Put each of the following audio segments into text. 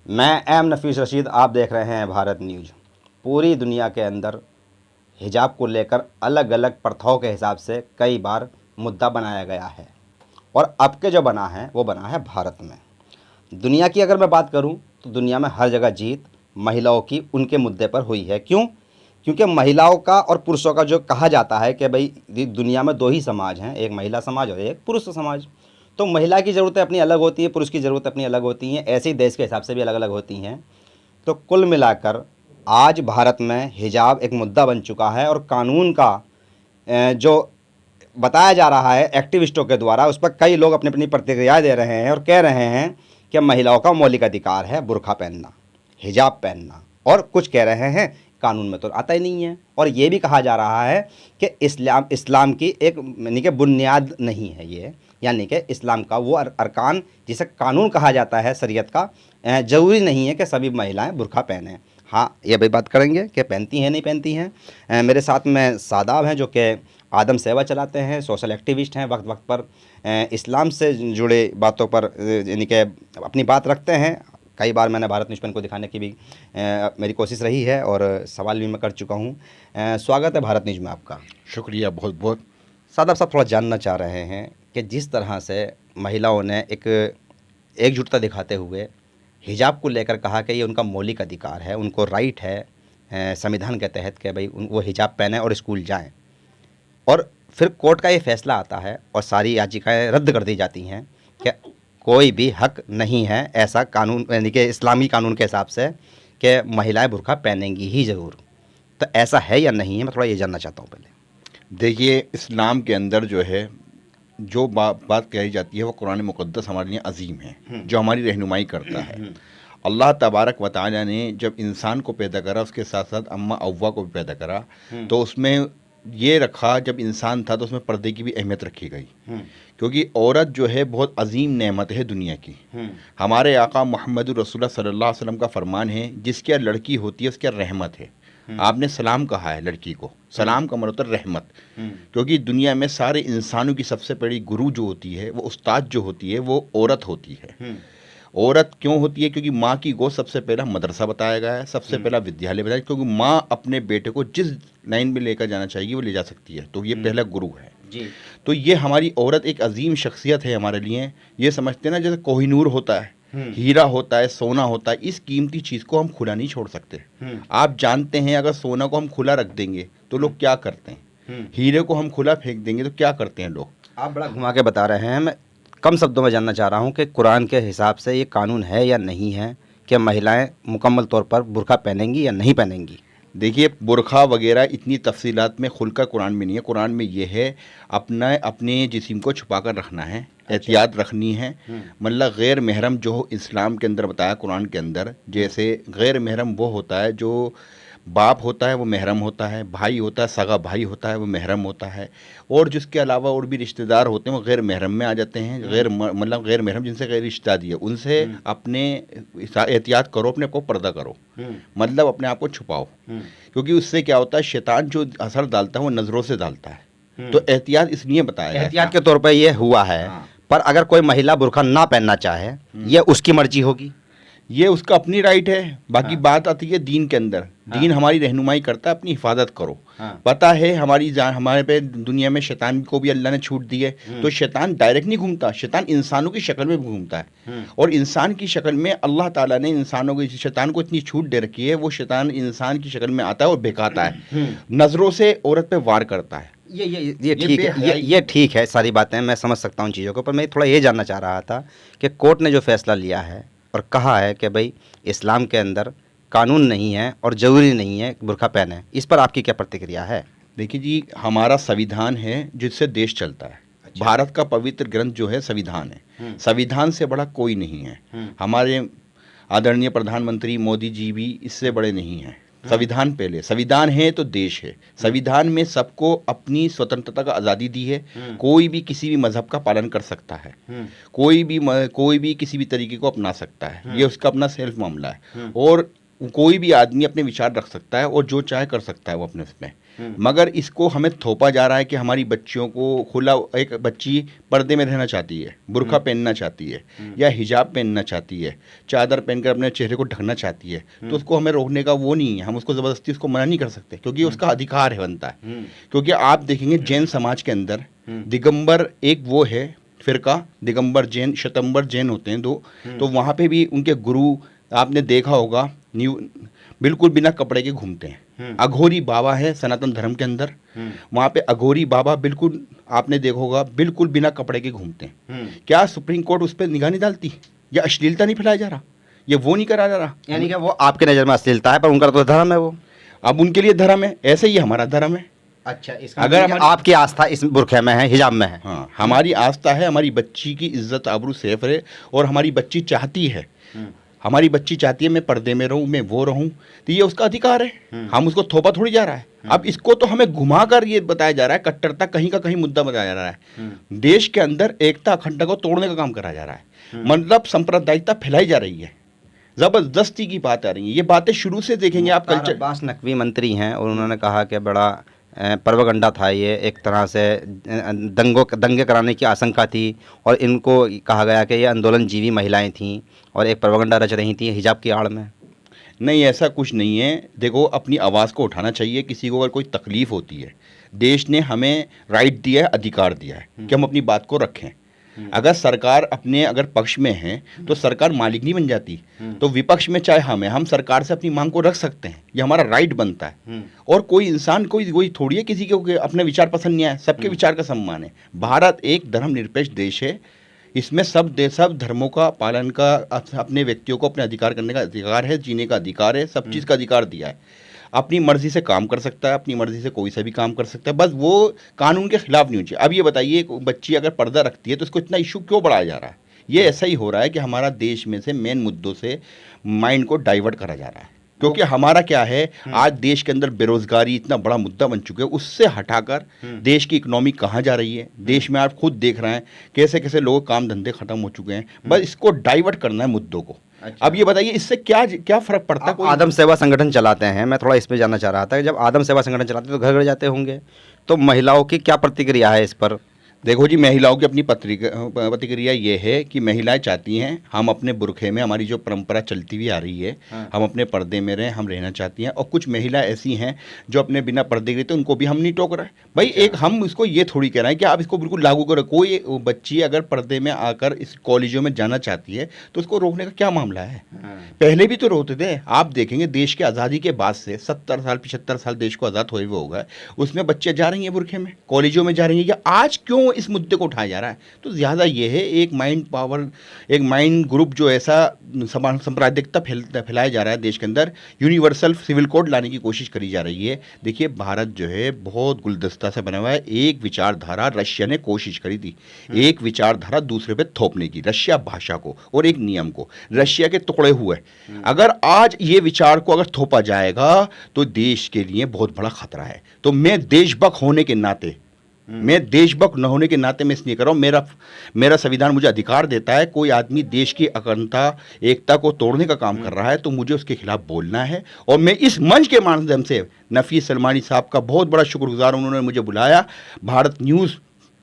मैं एम नफीस रशीद, आप देख रहे हैं भारत न्यूज़। पूरी दुनिया के अंदर हिजाब को लेकर अलग अलग प्रथाओं के हिसाब से कई बार मुद्दा बनाया गया है और अब के जो बना है वो बना है भारत में। दुनिया की अगर मैं बात करूं तो दुनिया में हर जगह जीत महिलाओं की उनके मुद्दे पर हुई है। क्यों? क्योंकि महिलाओं का और पुरुषों का जो कहा जाता है कि भाई दुनिया में दो ही समाज हैं, एक महिला समाज और एक पुरुष समाज। तो महिला की ज़रूरतें अपनी अलग होती हैं, पुरुष की ज़रूरतें अपनी अलग होती हैं, ऐसे ही देश के हिसाब से भी अलग अलग होती हैं। तो कुल मिलाकर आज भारत में हिजाब एक मुद्दा बन चुका है और कानून का जो बताया जा रहा है एक्टिविस्टों के द्वारा, उस पर कई लोग अपनी अपनी प्रतिक्रियाएं दे रहे हैं और कह रहे हैं कि महिलाओं का मौलिक अधिकार है बुर्का पहनना, हिजाब पहनना, और कुछ कह रहे हैं कानून में तो आता ही नहीं है। और ये भी कहा जा रहा है कि इस्लाम की एक यानी कि बुनियाद नहीं है ये, यानी कि इस्लाम का वो अरकान जिसे कानून कहा जाता है शरीयत का, ज़रूरी नहीं है कि सभी महिलाएं बुर्का पहनें। हाँ, ये भी बात करेंगे कि पहनती हैं नहीं पहनती हैं। मेरे साथ में सादाब हैं जो कि आदम सेवा चलाते हैं, सोशल एक्टिविस्ट हैं, वक्त वक्त पर इस्लाम से जुड़े बातों पर यानी कि अपनी बात रखते हैं। कई बार मैंने भारत न्यूज़ पे इनको दिखाने की भी मेरी कोशिश रही है और सवाल भी मैं कर चुका हूँ। स्वागत है भारत न्यूज़ में आपका। शुक्रिया बहुत बहुत। सादाब साहब, थोड़ा जानना चाह रहे हैं कि जिस तरह से महिलाओं ने एक एकजुटता दिखाते हुए हिजाब को लेकर कहा कि ये उनका मौलिक अधिकार है, उनको राइट है संविधान के तहत कि भाई वो हिजाब पहने और स्कूल जाएं, और फिर कोर्ट का ये फैसला आता है और सारी याचिकाएं रद्द कर दी जाती हैं कि कोई भी हक नहीं है ऐसा कानून यानी कि इस्लामी कानून के हिसाब से कि महिलाएं बुर्का पहनेंगी ही ज़रूर। तो ऐसा है या नहीं है, मैं थोड़ा ये जानना चाहता हूँ पहले। देखिए, इस्लाम के अंदर जो है जो बात कही जाती है वो कुरान मुक़द्दस हमारे लिए अजीम है, जो हमारी रहनुमाई करता है। अल्लाह तबारक व तआला ने जब इंसान को पैदा करा, उसके साथ साथ अम्मा अव्वा को भी पैदा करा, तो उसमें ये रखा, जब इंसान था तो उसमें पर्दे की भी अहमियत रखी गई, क्योंकि औरत जो है बहुत अजीम नेमत है दुनिया की। हमारे आका मोहम्मद रसूलुल्लाह सल्लल्लाहु अलैहि वसल्लम का फरमान है, जिसकी लड़की होती है उसकी रहमत है। आपने सलाम कहा है लड़की को, सलाम का मतलब रहमत, क्योंकि दुनिया में सारे इंसानों की सबसे बड़ी गुरु जो होती है, वो उस्ताद जो होती है, वो औरत होती है। औरत क्यों होती है? क्योंकि माँ की गोद सबसे पहला मदरसा बताया गया है, सबसे पहला विद्यालय बताया, क्योंकि माँ अपने बेटे को जिस लाइन में लेकर जाना चाहिए वो ले जा सकती है, तो ये पहला गुरु है जी। तो ये हमारी औरत एक अजीम शख्सियत है हमारे लिए। ये समझते हैं ना, जैसे कोहिनूर होता है, हीरा होता है, सोना होता है, इस कीमती चीज़ को हम खुला नहीं छोड़ सकते। आप जानते हैं, अगर सोना को हम खुला रख देंगे तो लोग क्या करते हैं, हीरे को हम खुला फेंक देंगे तो क्या करते हैं लोग। आप बड़ा घुमा के बता रहे हैं, मैं कम शब्दों में जानना चाह रहा हूँ कि कुरान के हिसाब से ये कानून है या नहीं है कि महिलाएं मुकम्मल तौर पर बुर्का पहनेंगी या नहीं पहनेंगी। देखिए, बुरखा वगैरह इतनी तफसीलात में खुलकर कुरान में नहीं है। कुरान में ये है अपने जिस्म को छुपा कर रखना है, एहतियात रखनी है। मतलब गैर महरम जो इस्लाम के अंदर बताया कुरान के अंदर, जैसे गैर महरम वो होता है जो बाप होता है वो महरम होता है, भाई होता है, सगा भाई होता है वो महरम होता है, और जिसके अलावा और भी रिश्तेदार होते हैं वो गैर महरम में आ जाते हैं। मतलब गैर महरम जिनसे गैर रिश्ता दिया, उनसे अपने एहतियात करो, अपने को पर्दा करो, मतलब अपने आप को छुपाओ, क्योंकि उससे क्या होता है, शैतान जो असर डालता है वो नज़रों से डालता है। तो एहतियात इसलिए बताया है, एहतियात के तौर पर ये हुआ है। पर अगर कोई महिला बुर्का ना पहनना चाहे, ये उसकी मर्जी होगी, ये उसका अपनी राइट है। बाकी बात आती है दीन के अंदर। दीन हमारी रहनुमाई करता है, अपनी हिफाजत करो। पता है हमारी जान, हमारे पे दुनिया में शैतान को भी अल्लाह ने छूट दी है, तो शैतान डायरेक्ट नहीं घूमता, शैतान इंसानों की शक्ल में घूमता है, और इंसान की शक्ल में अल्लाह ताला ने इंसानों को, शैतान को इतनी छूट दे रखी है, वो शैतान इंसान की शक्ल में आता है और बहकाता है, नज़रों से औरत पे वार करता है। ये ठीक है, सारी बातें मैं समझ सकता हूँ चीज़ों को। पर मैं थोड़ा ये जानना चाह रहा था कि कोर्ट ने जो फैसला लिया है और कहा है कि भाई इस्लाम के अंदर कानून नहीं है और ज़रूरी नहीं है बुर्का पहने, इस पर आपकी क्या प्रतिक्रिया है? देखिए जी, हमारा संविधान है जिससे देश चलता है। अच्छा। भारत का पवित्र ग्रंथ जो है संविधान है, संविधान से बड़ा कोई नहीं है। हमारे आदरणीय प्रधानमंत्री मोदी जी भी इससे बड़े नहीं हैं। संविधान पहले, संविधान है तो देश है। संविधान में सबको अपनी स्वतंत्रता का आज़ादी दी है। कोई भी किसी भी मजहब का पालन कर सकता है, कोई भी किसी भी तरीके को अपना सकता है, ये उसका अपना सेल्फ मामला है, और कोई भी आदमी अपने विचार रख सकता है और जो चाहे कर सकता है वो अपने उसमें। मगर इसको हमें थोपा जा रहा है कि हमारी बच्चियों को खुला, एक बच्ची पर्दे में रहना चाहती है, बुर्का पहनना चाहती है या हिजाब पहनना चाहती है, चादर पहनकर अपने चेहरे को ढकना चाहती है, तो उसको हमें रोकने का वो नहीं है, हम उसको ज़बरदस्ती उसको मना नहीं कर सकते, क्योंकि उसका अधिकार है, बनता है। क्योंकि आप देखेंगे जैन समाज के अंदर दिगंबर एक वो है फिरका, दिगंबर जैन, शतंबर जैन होते हैं दो, तो वहाँ पे भी उनके गुरु आपने देखा होगा बिल्कुल बिना कपड़े के घूमते हैं। अघोरी बाबा है सनातन धर्म के अंदर, वहाँ पे अघोरी बाबा बिल्कुल आपने देखा होगा बिल्कुल बिना कपड़े के घूमते हैं। क्या सुप्रीम कोर्ट उस पर निगाह नहीं डालती? या अश्लीलता नहीं फैलाया जा रहा? ये वो नहीं करा जा रहा? यानी कि वो आपके नज़र में अश्लीलता है, पर उनका तो धर्म है वो। अब उनके लिए धर्म है, ऐसे ही हमारा धर्म है। अच्छा, इसका अगर मतलब आपकी आस्था इस बुरखे में है, हिजाब में है। हाँ, हमारी आस्था है हमारी बच्ची की इज्जत आबरू सेफ रहे, और हमारी बच्ची चाहती है, हमारी बच्ची चाहती है मैं पर्दे में रहूं, मैं वो रहूं, तो ये उसका अधिकार है। हम उसको थोपा थोड़ी जा रहा है। अब इसको तो हमें घुमाकर ये बताया जा रहा है, कट्टरता कहीं का कहीं मुद्दा बताया जा रहा है। देश के अंदर एकता अखंडता को तोड़ने का काम करा जा रहा है, मतलब सांप्रदायिकता फैलाई जा रही है, जबरदस्ती की बात आ रही है। ये बातें शुरू से देखेंगे आप कल्चर। अब्बास नकवी मंत्री हैं और उन्होंने कहा कि बड़ा प्रोपेगेंडा था ये, एक तरह से दंगे कराने की आशंका थी, और इनको कहा गया कि ये आंदोलन जीवी महिलाएं थीं और एक प्रोपेगेंडा रच रही थी हिजाब की आड़ में। नहीं, ऐसा कुछ नहीं है। देखो, अपनी आवाज़ को उठाना चाहिए। किसी को अगर कोई तकलीफ़ होती है, देश ने हमें राइट दिया है, अधिकार दिया है कि हम अपनी बात को रखें। अगर सरकार अपने अगर पक्ष में है तो सरकार मालिक नहीं बन जाती, तो विपक्ष में चाहे हम सरकार से अपनी मांग को रख सकते हैं, ये हमारा राइट बनता है। और कोई इंसान कोई थोड़ी है किसी को अपने विचार पसंद नहीं आए, सबके विचार का सम्मान है। भारत एक धर्मनिरपेक्ष देश है, इसमें सब धर्मों का पालन का, अपने व्यक्तियों को अपने अधिकार करने का अधिकार है, जीने का अधिकार है, सब चीज़ का अधिकार दिया है। अपनी मर्जी से काम कर सकता है, अपनी मर्जी से कोई सा भी काम कर सकता है, बस वो कानून के खिलाफ नहीं होनी चाहिए। अब ये बताइए, एक बच्ची अगर पर्दा रखती है तो इसको इतना इशू क्यों बढ़ाया जा रहा है? ये ऐसा ही हो रहा है कि हमारा देश में से मेन मुद्दों से माइंड को डाइवर्ट करा जा रहा है। क्योंकि हमारा क्या है, आज देश के अंदर बेरोजगारी इतना बड़ा मुद्दा बन चुका है, उससे हटाकर देश की इकोनॉमी कहाँ जा रही है। देश में आप खुद देख रहे हैं कैसे कैसे लोगों के काम धंधे खत्म हो चुके हैं, बस इसको डाइवर्ट करना है मुद्दों को। अच्छा। अब ये बताइए इससे क्या क्या फर्क पड़ता है? कोई आदम सेवा संगठन चलाते हैं, मैं थोड़ा इस पे जानना चाह रहा था कि जब आदम सेवा संगठन चलाते हैं तो घर घर जाते होंगे, तो महिलाओं की क्या प्रतिक्रिया है इस पर? देखो जी, महिलाओं की अपनी प्रतिक्रिया ये है कि महिलाएं चाहती हैं हम अपने बुरखे में, हमारी जो परंपरा चलती हुई आ रही है, हम अपने पर्दे में रहें, हम रहना चाहती हैं। और कुछ महिला ऐसी हैं जो अपने बिना पर्दे के रहते हैं, उनको भी हम नहीं टोक रहे भाई। एक हम इसको ये थोड़ी कह रहे हैं कि आप इसको बिल्कुल लागू करो। कोई बच्ची अगर पर्दे में आकर इस कॉलेजों में जाना चाहती है तो उसको रोकने का क्या मामला है? पहले भी तो रोकते थे। आप देखेंगे देश की आज़ादी के बाद से 70 साल 75 साल देश को आज़ाद हुए हुए होगा, उसमें बच्चे जा रही हैं बुरखे में, कॉलेजों में जा रही हैं। या आज क्यों इस मुद्दे को उठाया जा रहा है? तो ज़्यादा ये है एक माइंड पावर, एक माइंड ग्रुप जो ऐसा सांप्रदायिकता फैलाया जा रहा है देश के अंदर, यूनिवर्सल सिविल कोड लाने की कोशिश करी जा रही है। देखिए, भारत जो है बहुत गुलदस्ता से बना हुआ है। एक विचारधारा रशिया ने कोशिश करी थी, एक विचारधारा दूसरे पे थोपने की, रशिया भाषा को और एक नियम को, रशिया के टुकड़े हुए। अगर आज ये विचार को अगर थोपा जाएगा तो देश के लिए बहुत बड़ा खतरा है। तो मैं देशभक्त होने के नाते, मैं देशभक्त न होने के नाते मैं इसलिए कर रहा हूँ, मेरा संविधान मुझे अधिकार देता है, कोई आदमी देश की अखंडता एकता को तोड़ने का काम कर रहा है तो मुझे उसके खिलाफ बोलना है। और मैं इस मंच के माध्यम से नफीस सलमानी साहब का बहुत बड़ा शुक्रगुजार, उन्होंने मुझे बुलाया, भारत न्यूज़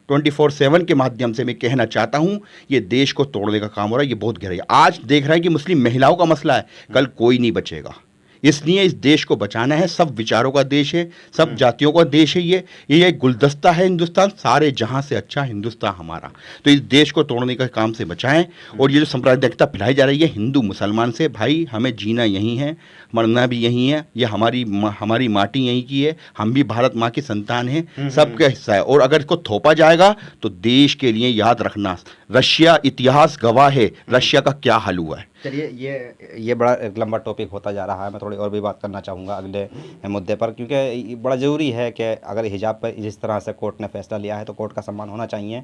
24/7 के माध्यम से मैं कहना चाहता हूँ ये देश को तोड़ने का काम हो रहा है, ये बहुत गहरा है। आज देख रहे हैं कि मुस्लिम महिलाओं का मसला है, कल कोई नहीं बचेगा। इसलिए इस देश को बचाना है। सब विचारों का देश है, सब जातियों का देश है। ये एक गुलदस्ता है हिंदुस्तान, सारे जहां से अच्छा हिंदुस्तान हमारा। तो इस देश को तोड़ने का काम से बचाएं। और ये जो सांप्रदायिकता फैलाई जा रही है हिंदू मुसलमान से, भाई हमें जीना यहीं है, मरना भी यहीं है। ये हमारी माटी यहीं की है, हम भी भारत माँ की संतान हैं, सबका हिस्सा है। और अगर इसको थोपा जाएगा तो देश के लिए याद रखना, रशिया इतिहास गवाह है रशिया का क्या हाल हुआ है। चलिए, ये बड़ा एक लंबा टॉपिक होता जा रहा है। मैं थोड़ी और भी बात करना चाहूँगा अगले मुद्दे पर, क्योंकि बड़ा ज़रूरी है कि अगर हिजाब पर जिस तरह से कोर्ट ने फैसला लिया है तो कोर्ट का सम्मान होना चाहिए।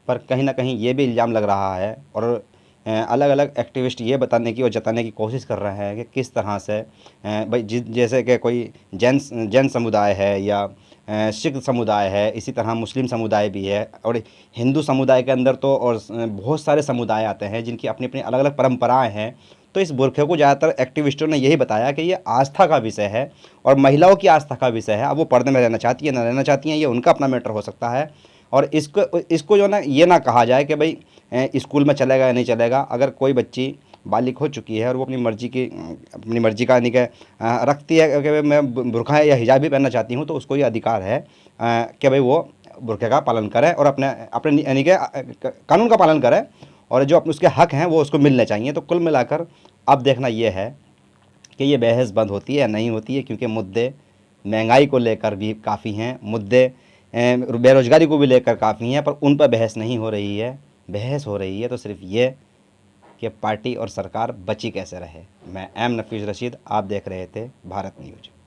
पर कहीं ना कहीं ये भी इल्ज़ाम लग रहा है और अलग अलग एक्टिविस्ट ये बताने की और जताने की कोशिश कर रहे हैं कि किस तरह से भाई जैसे कि कोई जैन समुदाय है या सिख समुदाय है, इसी तरह मुस्लिम समुदाय भी है, और हिंदू समुदाय के अंदर तो और बहुत सारे समुदाय आते हैं जिनकी अपनी अपनी अलग अलग परंपराएं हैं। तो इस बुरखे को ज़्यादातर एक्टिविस्टों ने यही बताया कि ये आस्था का विषय है और महिलाओं की आस्था का विषय है। अब वो पर्दे में रहना चाहती है ना रहना चाहती हैं, ये उनका अपना मैटर हो सकता है। और इसको जो ना ये ना कहा जाए कि भाई स्कूल में चलेगा या नहीं चलेगा। अगर कोई बच्ची बालिग हो चुकी है और वो अपनी मर्जी का यानी कि रखती है कि भाई मैं बुरखा या हिजाब भी पहनना चाहती हूँ, तो उसको ये अधिकार है कि भाई वो बुरखे का पालन करे और अपने अपने यानी कि कानून का पालन करे और जो अपने उसके हक हैं वो उसको मिलने चाहिए। तो कुल मिलाकर अब देखना ये है कि ये बहस बंद होती है या नहीं होती है, क्योंकि मुद्दे महंगाई को लेकर भी काफ़ी हैं, मुद्दे बेरोज़गारी को भी लेकर काफ़ी हैं, पर उन पर बहस नहीं हो रही है। बहस हो रही है तो सिर्फ ये कि पार्टी और सरकार बची कैसे रहे। मैं एम नफीस रशीद, आप देख रहे थे भारत न्यूज़।